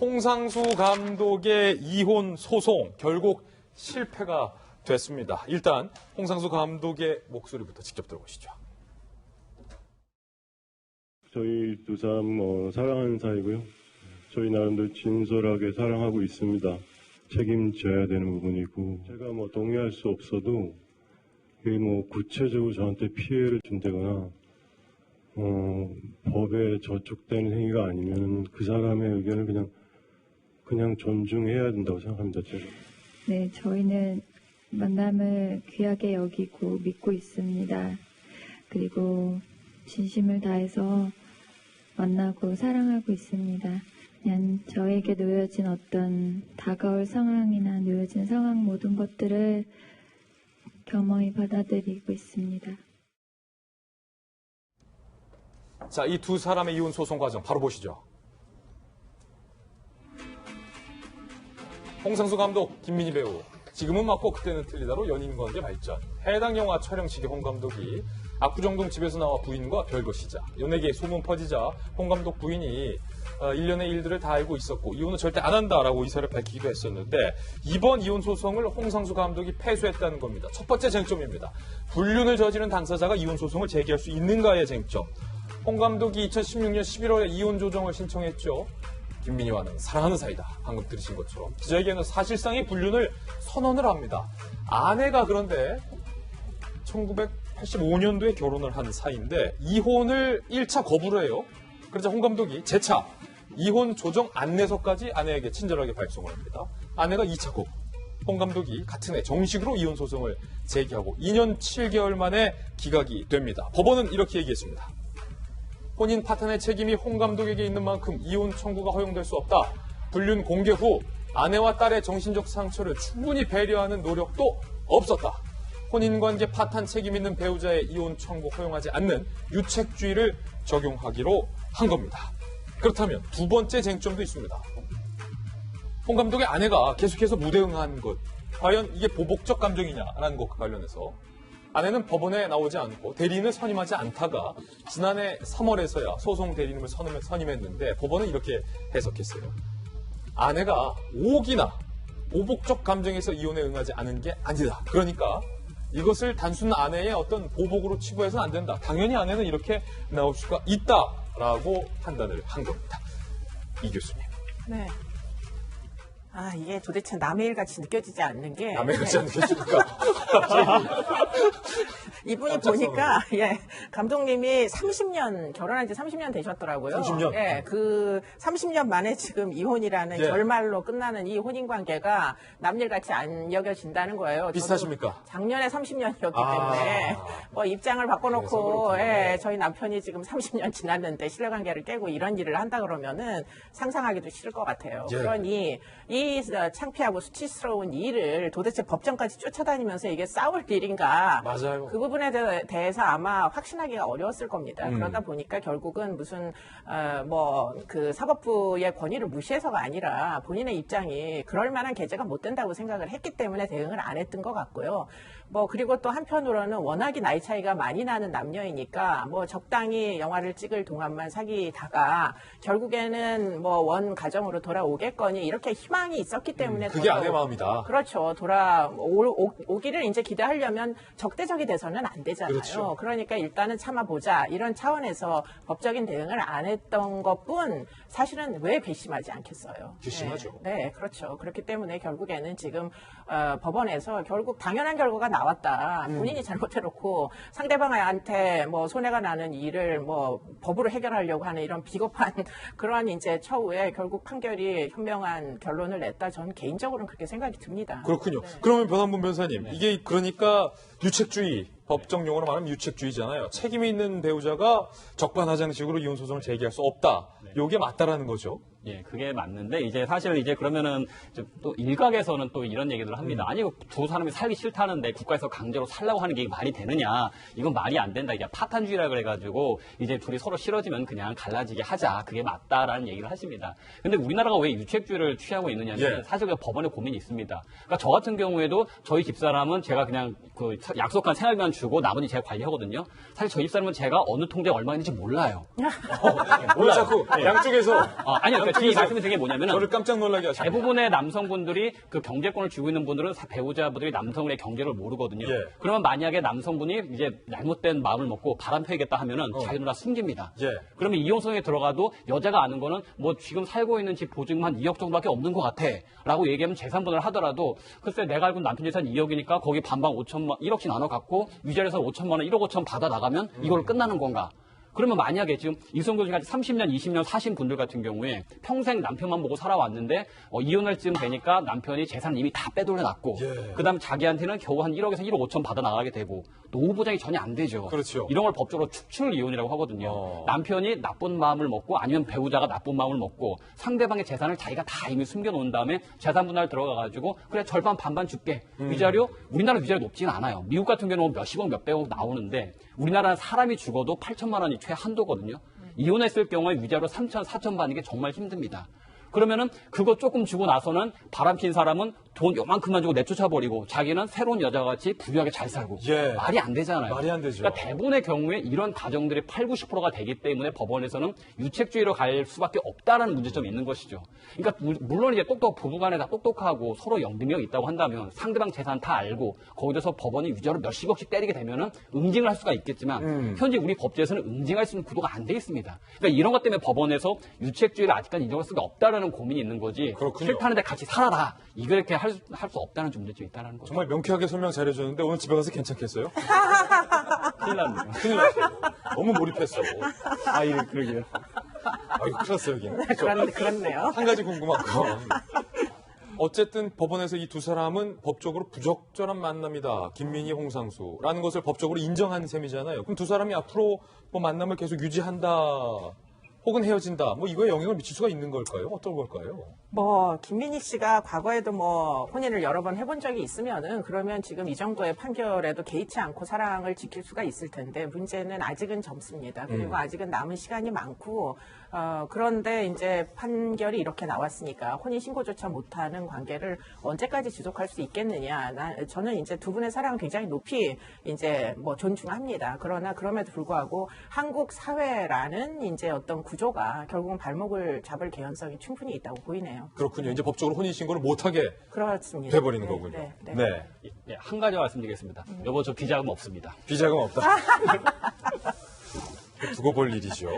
홍상수 감독의 이혼 소송 결국 실패가 됐습니다. 일단 홍상수 감독의 목소리부터 직접 들어보시죠. 저희 두 사람 사랑하는 사이고요. 저희 나름대로 진솔하게 사랑하고 있습니다. 책임져야 되는 부분이고 제가 동의할 수 없어도 이게 구체적으로 저한테 피해를 준다거나 법에 저촉되는 행위가 아니면 그 사람의 의견을 그냥 존중해야 된다고 생각합니다. 제가. 네, 저희는 만남을 귀하게 여기고 믿고 있습니다. 그리고 진심을 다해서 만나고 사랑하고 있습니다. 그냥 저에게 놓여진 어떤 다가올 상황이나 놓여진 상황 모든 것들을 겸허히 받아들이고 있습니다. 자, 이 두 사람의 이혼 소송 과정 바로 보시죠. 홍상수 감독, 김민희 배우. 지금은 맞고 그때는 틀리다로 연인관계 발전. 해당 영화 촬영 시기 홍 감독이 압구정동 집에서 나와 부인과 별거 시작. 연예계에 소문 퍼지자 홍 감독 부인이 일련의 일들을 다 알고 있었고 이혼은 절대 안 한다라고 의사를 밝히기도 했었는데 이번 이혼 소송을 홍상수 감독이 패소했다는 겁니다. 첫 번째 쟁점입니다. 불륜을 저지른 당사자가 이혼 소송을 제기할 수 있는가의 쟁점. 홍 감독이 2016년 11월에 이혼 조정을 신청했죠. 김민희와는 사랑하는 사이다. 방금 들으신 것처럼. 기자에게는 사실상의 불륜을 선언을 합니다. 아내가 그런데 1985년도에 결혼을 한 사이인데 이혼을 1차 거부를 해요. 그러자 홍 감독이 재차 이혼 조정 안내서까지 아내에게 친절하게 발송을 합니다. 아내가 2차 거부. 홍 감독이 같은 해 정식으로 이혼 소송을 제기하고 2년 7개월 만에 기각이 됩니다. 법원은 이렇게 얘기했습니다. 혼인 파탄의 책임이 홍 감독에게 있는 만큼 이혼 청구가 허용될 수 없다. 불륜 공개 후 아내와 딸의 정신적 상처를 충분히 배려하는 노력도 없었다. 혼인관계 파탄 책임 있는 배우자의 이혼 청구 허용하지 않는 유책주의를 적용하기로 한 겁니다. 그렇다면 두 번째 쟁점도 있습니다. 홍 감독의 아내가 계속해서 무대응한 것. 과연 이게 보복적 감정이냐라는 것과 관련해서 아내는 법원에 나오지 않고 대리인을 선임하지 않다가 지난해 3월에서야 소송 대리인을 선임했는데 법원은 이렇게 해석했어요. 아내가 오기나 보복적 감정에서 이혼에 응하지 않은 게 아니다. 그러니까 이것을 단순 아내의 어떤 보복으로 치부해서는 안 된다. 당연히 아내는 이렇게 나올 수가 있다라고 판단을 한 겁니다. 이 교수님. 네. 이게 도대체 남의 일 같이 느껴지지 않는 게. 남의 일 같이 안 느껴지니까. 이분이 보니까, 감독님이 결혼한 지 30년 되셨더라고요. 30년? 예, 그 30년 만에 지금 이혼이라는 결말로 끝나는 이 혼인 관계가 남일 같이 안 여겨진다는 거예요. 비슷하십니까? 작년에 30년이었기 때문에, 입장을 바꿔놓고, 저희 남편이 지금 30년 지났는데 신뢰관계를 깨고 이런 일을 한다 그러면은 상상하기도 싫을 것 같아요. 예. 그러니, 이 창피하고 수치스러운 일을 도대체 법정까지 쫓아다니면서 이게 싸울 일인가. 맞아요. 그 부분에 대해서 아마 확신하기가 어려웠을 겁니다. 그러다 보니까 결국은 무슨 그 사법부의 권위를 무시해서가 아니라 본인의 입장이 그럴 만한 계제가 못 된다고 생각을 했기 때문에 대응을 안 했던 것 같고요. 그리고 또 한편으로는 워낙에 나이 차이가 많이 나는 남녀이니까 적당히 영화를 찍을 동안만 사귀다가 결국에는 원 가정으로 돌아오겠거니 이렇게 희망이 있었기 때문에 그게 아내 마음이다. 그렇죠. 오기를 이제 기대하려면 적대적이 돼서는 안 되잖아요. 그렇죠. 그러니까 일단은 참아보자 이런 차원에서 법적인 대응을 안 했던 것뿐 사실은 왜 괘씸하지 않겠어요. 괘씸하죠. 네, 그렇죠. 그렇기 때문에 결국에는 지금 법원에서 결국 당연한 결과가 나왔다. 본인이 잘못해놓고 상대방한테 손해가 나는 일을 법으로 해결하려고 하는 이런 비겁한 그러한 이제 처우에 결국 판결이 현명한 결론을 냈다. 저는 개인적으로는 그렇게 생각이 듭니다. 그렇군요. 네. 그러면 변한분 변호사님, 이게 그러니까 유책주의, 법정 용어로 말하면 유책주의잖아요. 책임이 있는 배우자가 적반하장식으로 이혼 소송을 제기할 수 없다. 이게 맞다라는 거죠. 예, 그게 맞는데 이제 사실 이제 그러면은 또 일각에서는 또 이런 얘기들을 합니다. 아니 두 사람이 살기 싫다는데 국가에서 강제로 살라고 하는 게 말이 되느냐? 이건 말이 안 된다. 이게 파탄주의라 그래가지고 이제 둘이 서로 싫어지면 그냥 갈라지게 하자. 그게 맞다라는 얘기를 하십니다. 근데 우리나라가 왜 유책주의를 취하고 있느냐면 사실 그 법원에 고민이 있습니다. 그러니까 저 같은 경우에도 저희 집사람은 제가 그냥 그 약속한 생활비만 주고 나머지 제가 관리하거든요. 사실 저희 집사람은 제가 어느 통장에 얼마 있는지 몰라요. 몰라 자꾸 양쪽에서 아니요. 그러니까 이 말씀을 드린 게 뭐냐면은 저를 깜짝 놀라게 하시네요. 대부분의 남성분들이 그 경제권을 쥐고 있는 분들은 배우자분들이 남성의 경제를 모르거든요. 예. 그러면 만약에 남성분이 이제 잘못된 마음을 먹고 바람 펴야겠다 하면은 자기 누나 숨깁니다. 예. 그러면 이혼소송에 들어가도 여자가 아는 거는 뭐 지금 살고 있는 집 보증금 한 2억 정도밖에 없는 것 같아. 라고 얘기하면 재산분할 하더라도 글쎄 내가 알고 있는 남편 재산 2억이니까 거기 반반 1억씩 나눠 갖고 위자료에서 5천만 원, 1억 5천 받아 나가면 이걸로 끝나는 건가? 그러면 만약에 지금 이성교수까지 30년, 20년 사신 분들 같은 경우에 평생 남편만 보고 살아왔는데 이혼할 쯤 되니까 남편이 재산을 이미 다 빼돌려놨고 예. 그다음 자기한테는 겨우 한 1억에서 1억 5천 받아 나가게 되고 노후 보장이 전혀 안 되죠. 그렇죠. 이런 걸 법적으로 축출 이혼이라고 하거든요. 남편이 나쁜 마음을 먹고 아니면 배우자가 나쁜 마음을 먹고 상대방의 재산을 자기가 다 이미 숨겨놓은 다음에 재산 분할 들어가가지고 그래 절반 반반 줄게. 위자료 우리나라 위자료 높지는 않아요. 미국 같은 경우는 몇십억 몇백억 나오는데 우리나라는 사람이 죽어도 8천만 원이 최한도거든요. 이혼했을 경우에 위자료 3천, 4천 받는 게 정말 힘듭니다. 그러면은 그거 조금 주고 나서는 바람핀 사람은 돈 요만큼만 주고 내쫓아버리고 자기는 새로운 여자와 같이 부유하게 잘 살고 예. 말이 안 되잖아요. 말이 안 되죠. 그러니까 대부분의 경우에 이런 가정들이 8, 90%가 되기 때문에 법원에서는 유책주의로 갈 수밖에 없다라는 문제점이 있는 것이죠. 그러니까 물론 이제 부부간에 다 똑똑하고 서로 연민이 있다고 한다면 상대방 재산 다 알고 거기서 법원이 위자료 몇십억씩 때리게 되면은 응징을 할 수가 있겠지만 현재 우리 법제에서는 응징할 수 있는 구도가 안 돼 있습니다. 그러니까 이런 것 때문에 법원에서 유책주의를 아직까지 인정할 수가 없다라는 고민이 있는 거지. 그렇군요. 싫다는데 같이 살아라. 이렇게 할 수 없다는 좀 문제점이 있다는 거죠. 정말 명쾌하게 설명 잘해줬는데 오늘 집에 가서 괜찮겠어요? 큰일 납니다. 큰일 났어요. 너무 몰입했어. 아, 예, 그러게요. 아이고, 큰일 났어요, 여기. 그렇네요. 한 가지 궁금한 거. 어쨌든 법원에서 이 두 사람은 법적으로 부적절한 만남이다. 김민희, 홍상수라는 것을 법적으로 인정한 셈이잖아요. 그럼 두 사람이 앞으로 뭐 만남을 계속 유지한다. 혹은 헤어진다. 뭐 이거에 영향을 미칠 수가 있는 걸까요? 어떤 걸까요? 뭐 김민희 씨가 과거에도 뭐 혼인을 여러 번 해본 적이 있으면은 그러면 지금 이 정도의 판결에도 개의치 않고 사랑을 지킬 수가 있을 텐데 문제는 아직은 젊습니다. 그리고 아직은 남은 시간이 많고 그런데 이제 판결이 이렇게 나왔으니까 혼인 신고조차 못하는 관계를 언제까지 지속할 수 있겠느냐? 저는 이제 두 분의 사랑을 굉장히 높이 이제 뭐 존중합니다. 그러나 그럼에도 불구하고 한국 사회라는 이제 어떤 구조가 결국은 발목을 잡을 개연성이 충분히 있다고 보이네요. 그렇군요. 이제 법적으로 혼인신고를 못하게 그렇습니다. 돼버리는 거군요. 네. 예, 한 가지 말씀드리겠습니다. 여보, 저 비자금 없습니다. 비자금 없다. 두고 볼 일이죠.